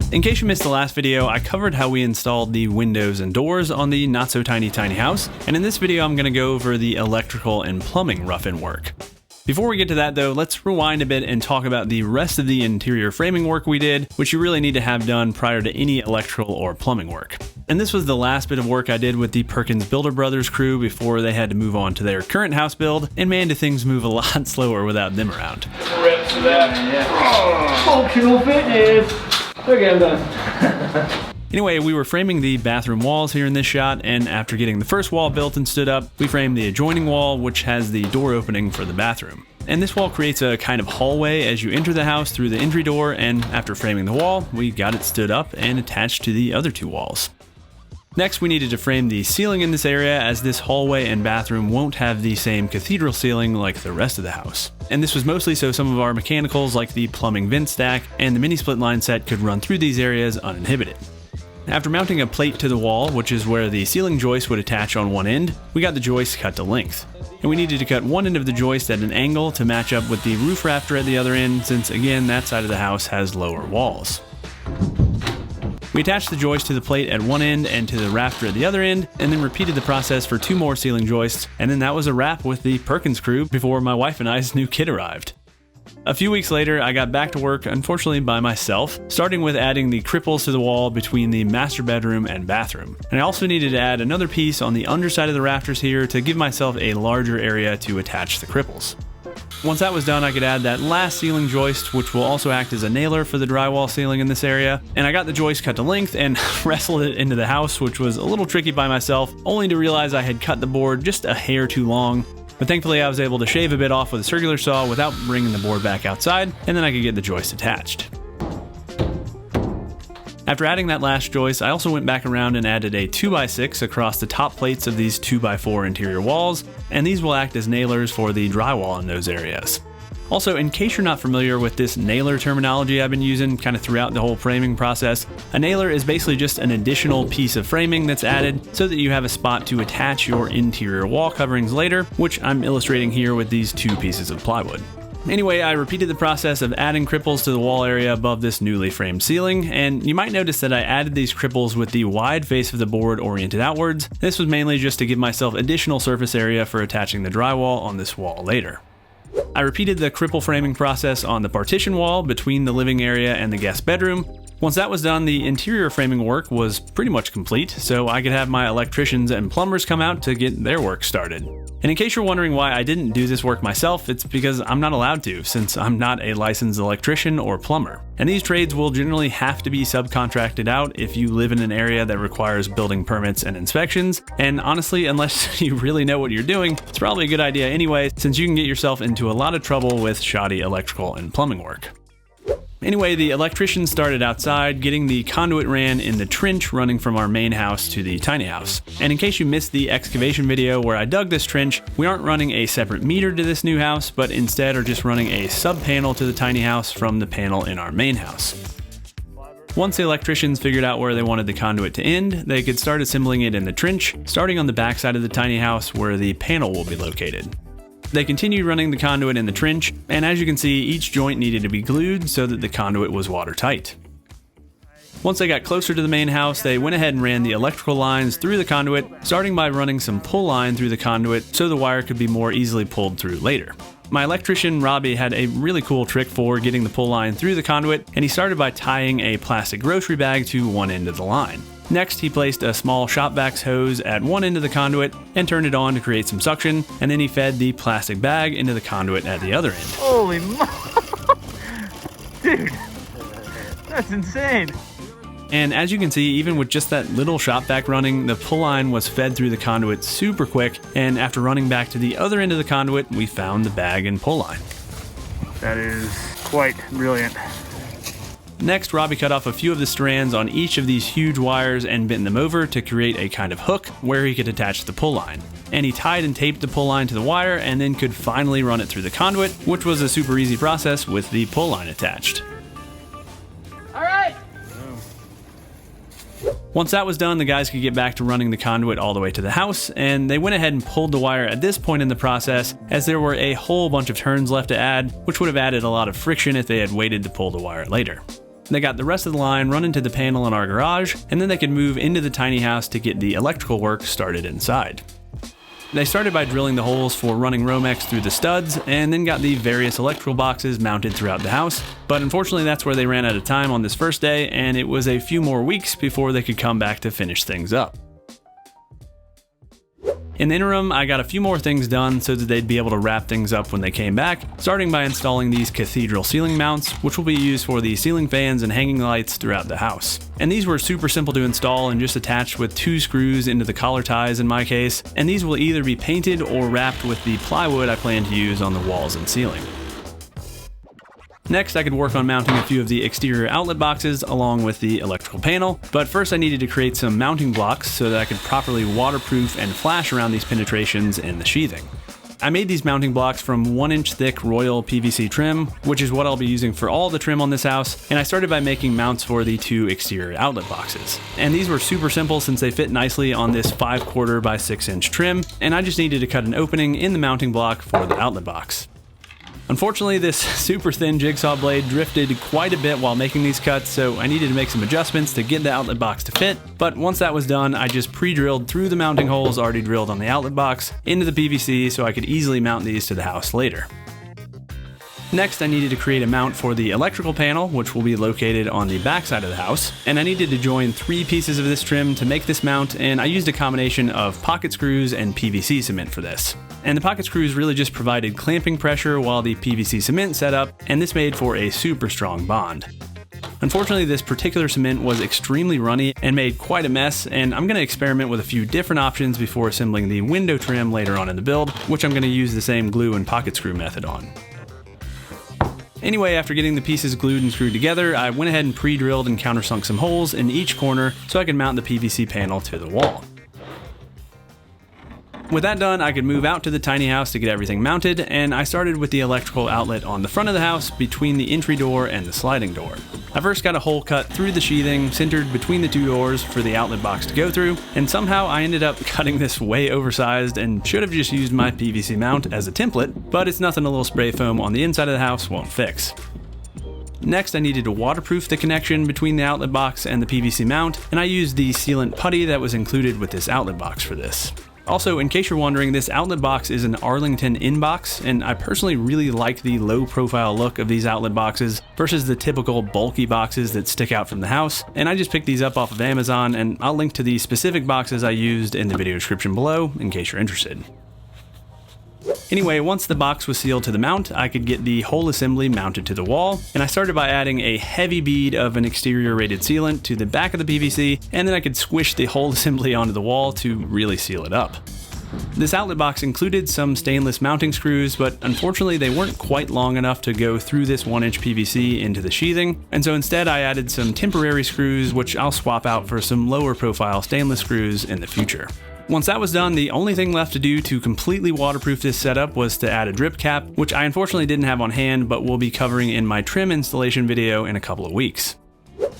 In case you missed the last video, I covered how we installed the windows and doors on the not so tiny house, and in this video I'm going to go over the electrical and plumbing rough-in work. Before we get to that though, let's rewind a bit and talk about the rest of the interior framing work we did, which you really need to have done prior to any electrical or plumbing work. And this was the last bit of work I did with the Perkins Builder Brothers crew before they had to move on to their current house build, and man, do things move a lot slower without them around. Reps to that. Yeah. Functional fitness. Okay, I'm done. Anyway, we were framing the bathroom walls here in this shot, and after getting the first wall built and stood up, we framed the adjoining wall, which has the door opening for the bathroom. And this wall creates a kind of hallway as you enter the house through the entry door, and after framing the wall, we got it stood up and attached to the other two walls. Next, we needed to frame the ceiling in this area, as this hallway and bathroom won't have the same cathedral ceiling like the rest of the house. And this was mostly so some of our mechanicals like the plumbing vent stack and the mini split line set could run through these areas uninhibited. After mounting a plate to the wall, which is where the ceiling joist would attach on one end, we got the joist cut to length. And we needed to cut one end of the joist at an angle to match up with the roof rafter at the other end, since again that side of the house has lower walls. We attached the joist to the plate at one end and to the rafter at the other end, and then repeated the process for two more ceiling joists, and then that was a wrap with the Perkins crew before my wife and I's new kid arrived. A few weeks later, I got back to work, unfortunately by myself, starting with adding the cripples to the wall between the master bedroom and bathroom. And I also needed to add another piece on the underside of the rafters here to give myself a larger area to attach the cripples. Once that was done, I could add that last ceiling joist, which will also act as a nailer for the drywall ceiling in this area. And I got the joist cut to length and wrestled it into the house, which was a little tricky by myself, only to realize I had cut the board just a hair too long. But thankfully I was able to shave a bit off with a circular saw without bringing the board back outside, and then I could get the joist attached. After adding that last joist, I also went back around and added a 2x6 across the top plates of these 2x4 interior walls, and these will act as nailers for the drywall in those areas. Also, in case you're not familiar with this nailer terminology I've been using kind of throughout the whole framing process, a nailer is basically just an additional piece of framing that's added so that you have a spot to attach your interior wall coverings later, which I'm illustrating here with these two pieces of plywood. Anyway, I repeated the process of adding cripples to the wall area above this newly framed ceiling, and you might notice that I added these cripples with the wide face of the board oriented outwards. This was mainly just to give myself additional surface area for attaching the drywall on this wall later. I repeated the cripple framing process on the partition wall between the living area and the guest bedroom. Once that was done, the interior framing work was pretty much complete, so I could have my electricians and plumbers come out to get their work started. And in case you're wondering why I didn't do this work myself, it's because I'm not allowed to, since I'm not a licensed electrician or plumber. And these trades will generally have to be subcontracted out if you live in an area that requires building permits and inspections. And honestly, unless you really know what you're doing, it's probably a good idea anyway, since you can get yourself into a lot of trouble with shoddy electrical and plumbing work. Anyway, the electrician started outside, getting the conduit ran in the trench running from our main house to the tiny house. And in case you missed the excavation video where I dug this trench, we aren't running a separate meter to this new house, but instead are just running a sub-panel to the tiny house from the panel in our main house. Once the electricians figured out where they wanted the conduit to end, they could start assembling it in the trench, starting on the back side of the tiny house where the panel will be located. They continued running the conduit in the trench, and as you can see, each joint needed to be glued so that the conduit was watertight. Once they got closer to the main house, they went ahead and ran the electrical lines through the conduit, starting by running some pull line through the conduit so the wire could be more easily pulled through later. My electrician, Robbie, had a really cool trick for getting the pull line through the conduit, and he started by tying a plastic grocery bag to one end of the line. Next, he placed a small shop vac hose at one end of the conduit and turned it on to create some suction, and then he fed the plastic bag into the conduit at the other end. Holy dude, that's insane. And as you can see, even with just that little shop vac running, the pull line was fed through the conduit super quick, and after running back to the other end of the conduit, we found the bag and pull line. That is quite brilliant. Next, Robbie cut off a few of the strands on each of these huge wires and bent them over to create a kind of hook where he could attach the pull line. And he tied and taped the pull line to the wire and then could finally run it through the conduit, which was a super easy process with the pull line attached. Alright! Once that was done, the guys could get back to running the conduit all the way to the house, and they went ahead and pulled the wire at this point in the process, as there were a whole bunch of turns left to add, which would have added a lot of friction if they had waited to pull the wire later. They got the rest of the line run into the panel in our garage, and then they could move into the tiny house to get the electrical work started inside. They started by drilling the holes for running Romex through the studs, and then got the various electrical boxes mounted throughout the house, but unfortunately that's where they ran out of time on this first day, and it was a few more weeks before they could come back to finish things up. In the interim, I got a few more things done so that they'd be able to wrap things up when they came back, starting by installing these cathedral ceiling mounts, which will be used for the ceiling fans and hanging lights throughout the house. And these were super simple to install and just attached with 2 screws into the collar ties in my case, and these will either be painted or wrapped with the plywood I plan to use on the walls and ceiling. Next, I could work on mounting a few of the exterior outlet boxes along with the electrical panel, but first I needed to create some mounting blocks so that I could properly waterproof and flash around these penetrations in the sheathing. I made these mounting blocks from 1-inch thick Royal PVC trim, which is what I'll be using for all the trim on this house, and I started by making mounts for the 2 exterior outlet boxes. And these were super simple since they fit nicely on this 5/4 by 6-inch trim, and I just needed to cut an opening in the mounting block for the outlet box. Unfortunately, this super thin jigsaw blade drifted quite a bit while making these cuts, so I needed to make some adjustments to get the outlet box to fit, but once that was done, I just pre-drilled through the mounting holes already drilled on the outlet box into the PVC so I could easily mount these to the house later. Next, I needed to create a mount for the electrical panel, which will be located on the back side of the house, and I needed to join 3 pieces of this trim to make this mount, and I used a combination of pocket screws and PVC cement for this. And the pocket screws really just provided clamping pressure while the PVC cement set up, and this made for a super strong bond. Unfortunately, this particular cement was extremely runny and made quite a mess, and I'm going to experiment with a few different options before assembling the window trim later on in the build, which I'm going to use the same glue and pocket screw method on. Anyway, after getting the pieces glued and screwed together, I went ahead and pre-drilled and countersunk some holes in each corner so I could mount the PVC panel to the wall. With that done, I could move out to the tiny house to get everything mounted, and I started with the electrical outlet on the front of the house between the entry door and the sliding door. I first got a hole cut through the sheathing, centered between the 2 doors for the outlet box to go through, and somehow I ended up cutting this way oversized and should have just used my PVC mount as a template, but it's nothing a little spray foam on the inside of the house won't fix. Next, I needed to waterproof the connection between the outlet box and the PVC mount, and I used the sealant putty that was included with this outlet box for this. Also, in case you're wondering, this outlet box is an Arlington inbox, and I personally really like the low profile look of these outlet boxes versus the typical bulky boxes that stick out from the house, and I just picked these up off of Amazon, and I'll link to the specific boxes I used in the video description below in case you're interested. Anyway, once the box was sealed to the mount, I could get the whole assembly mounted to the wall, and I started by adding a heavy bead of an exterior rated sealant to the back of the PVC, and then I could squish the whole assembly onto the wall to really seal it up. This outlet box included some stainless mounting screws, but unfortunately they weren't quite long enough to go through this 1-inch PVC into the sheathing, and so instead I added some temporary screws, which I'll swap out for some lower profile stainless screws in the future. Once that was done, the only thing left to do to completely waterproof this setup was to add a drip cap, which I unfortunately didn't have on hand, but will be covering in my trim installation video in a couple of weeks.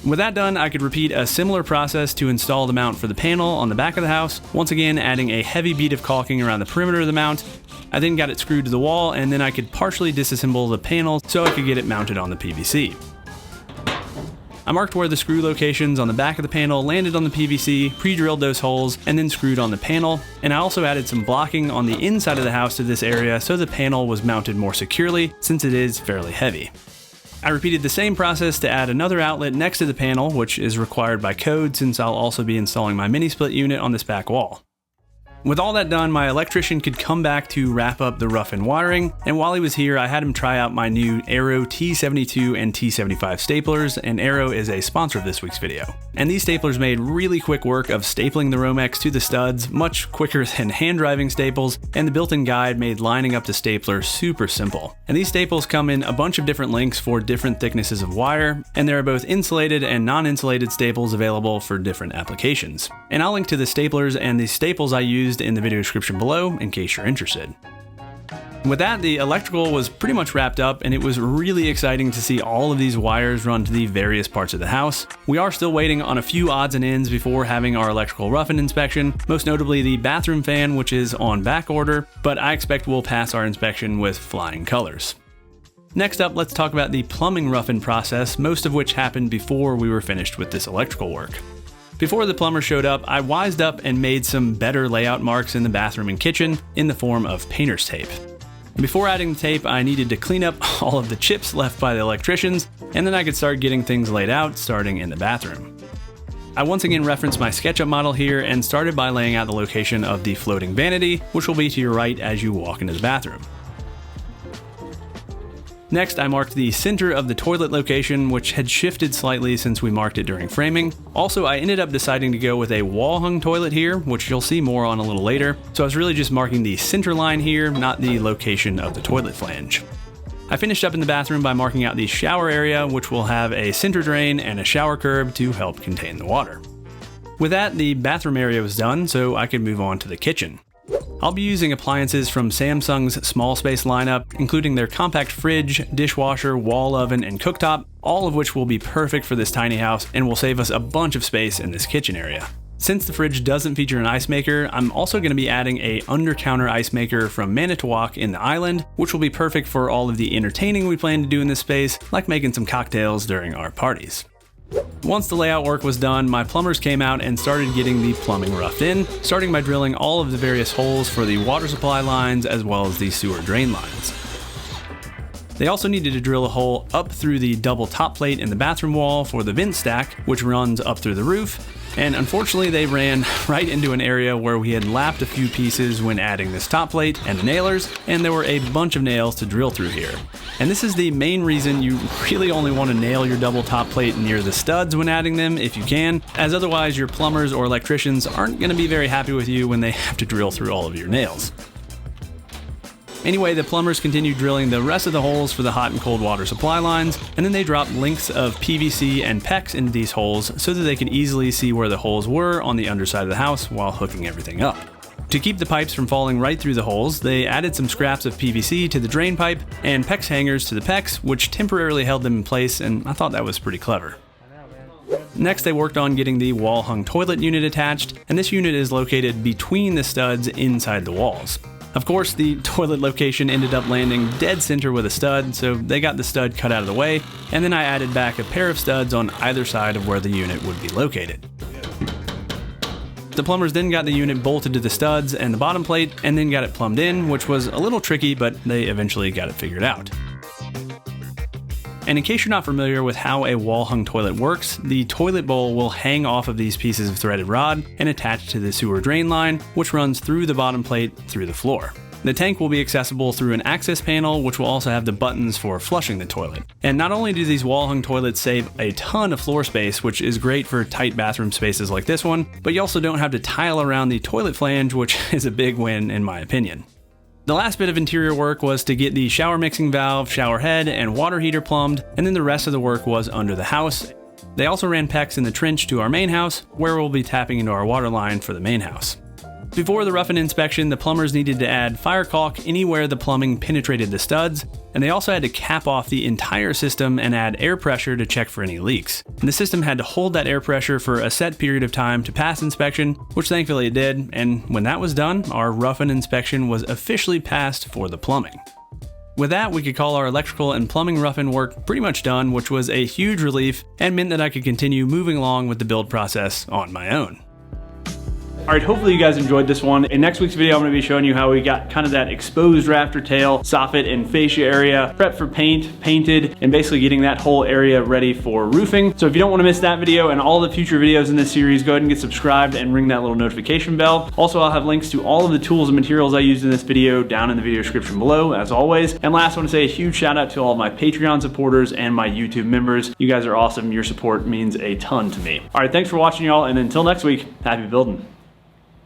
With that done, I could repeat a similar process to install the mount for the panel on the back of the house, once again adding a heavy bead of caulking around the perimeter of the mount. I then got it screwed to the wall, and then I could partially disassemble the panel so I could get it mounted on the PVC. I marked where the screw locations on the back of the panel landed on the PVC, pre-drilled those holes, and then screwed on the panel, and I also added some blocking on the inside of the house to this area so the panel was mounted more securely since it is fairly heavy. I repeated the same process to add another outlet next to the panel, which is required by code since I'll also be installing my mini split unit on this back wall. With all that done, my electrician could come back to wrap up the rough-in wiring, and while he was here, I had him try out my new Arrow T72 and T75 staplers, and Arrow is a sponsor of this week's video. And these staplers made really quick work of stapling the Romex to the studs, much quicker than hand-driving staples, and the built-in guide made lining up the stapler super simple. And these staples come in a bunch of different lengths for different thicknesses of wire, and there are both insulated and non-insulated staples available for different applications. And I'll link to the staplers and the staples I used in the video description below in case you're interested. With that, the electrical was pretty much wrapped up, and it was really exciting to see all of these wires run to the various parts of the house. We are still waiting on a few odds and ends before having our electrical rough-in inspection, most notably the bathroom fan, which is on back order, but I expect we'll pass our inspection with flying colors. Next up, let's talk about the plumbing rough-in process, most of which happened before we were finished with this electrical work. Before the plumber showed up, I wised up and made some better layout marks in the bathroom and kitchen in the form of painter's tape. Before adding the tape, I needed to clean up all of the chips left by the electricians, and then I could start getting things laid out, starting in the bathroom. I once again referenced my SketchUp model here and started by laying out the location of the floating vanity, which will be to your right as you walk into the bathroom. Next, I marked the center of the toilet location, which had shifted slightly since we marked it during framing. Also, I ended up deciding to go with a wall-hung toilet here, which you'll see more on a little later. So I was really just marking the center line here, not the location of the toilet flange. I finished up in the bathroom by marking out the shower area, which will have a center drain and a shower curb to help contain the water. With that, the bathroom area was done, so I could move on to the kitchen. I'll be using appliances from Samsung's small space lineup, including their compact fridge, dishwasher, wall oven, and cooktop, all of which will be perfect for this tiny house and will save us a bunch of space in this kitchen area. Since the fridge doesn't feature an ice maker, I'm also going to be adding a under-counter ice maker from Manitowoc in the island, which will be perfect for all of the entertaining we plan to do in this space, like making some cocktails during our parties. Once the layout work was done, my plumbers came out and started getting the plumbing roughed in, starting by drilling all of the various holes for the water supply lines as well as the sewer drain lines. They also needed to drill a hole up through the double top plate in the bathroom wall for the vent stack, which runs up through the roof, and unfortunately they ran right into an area where we had lapped a few pieces when adding this top plate and the nailers, and there were a bunch of nails to drill through here. And this is the main reason you really only want to nail your double top plate near the studs when adding them if you can, as otherwise your plumbers or electricians aren't going to be very happy with you when they have to drill through all of your nails. Anyway, the plumbers continued drilling the rest of the holes for the hot and cold water supply lines, and then they dropped lengths of PVC and PEX into these holes so that they could easily see where the holes were on the underside of the house while hooking everything up. To keep the pipes from falling right through the holes, they added some scraps of PVC to the drain pipe and PEX hangers to the PEX, which temporarily held them in place, and I thought that was pretty clever. Next, they worked on getting the wall-hung toilet unit attached, and this unit is located between the studs inside the walls. Of course, the toilet location ended up landing dead center with a stud, so they got the stud cut out of the way, and then I added back a pair of studs on either side of where the unit would be located. The plumbers then got the unit bolted to the studs and the bottom plate, and then got it plumbed in, which was a little tricky, but they eventually got it figured out. And in case you're not familiar with how a wall-hung toilet works, the toilet bowl will hang off of these pieces of threaded rod and attach to the sewer drain line, which runs through the bottom plate through the floor. The tank will be accessible through an access panel, which will also have the buttons for flushing the toilet. And not only do these wall-hung toilets save a ton of floor space, which is great for tight bathroom spaces like this one, but you also don't have to tile around the toilet flange, which is a big win in my opinion. The last bit of interior work was to get the shower mixing valve, shower head, and water heater plumbed, and then the rest of the work was under the house. They also ran PEX in the trench to our main house, where we'll be tapping into our water line for the main house. Before the rough-in inspection, the plumbers needed to add fire caulk anywhere the plumbing penetrated the studs, and they also had to cap off the entire system and add air pressure to check for any leaks. And the system had to hold that air pressure for a set period of time to pass inspection, which thankfully it did, and when that was done, our rough-in inspection was officially passed for the plumbing. With that, we could call our electrical and plumbing rough-in work pretty much done, which was a huge relief and meant that I could continue moving along with the build process on my own. All right, hopefully you guys enjoyed this one. In next week's video, I'm gonna be showing you how we got kind of that exposed rafter tail, soffit, and fascia area prepped for paint, painted, and basically getting that whole area ready for roofing. So if you don't wanna miss that video and all the future videos in this series, go ahead and get subscribed and ring that little notification bell. Also, I'll have links to all of the tools and materials I used in this video down in the video description below, as always. And last, I wanna say a huge shout out to all of my Patreon supporters and my YouTube members. You guys are awesome. Your support means a ton to me. All right, thanks for watching, y'all, and until next week, happy building.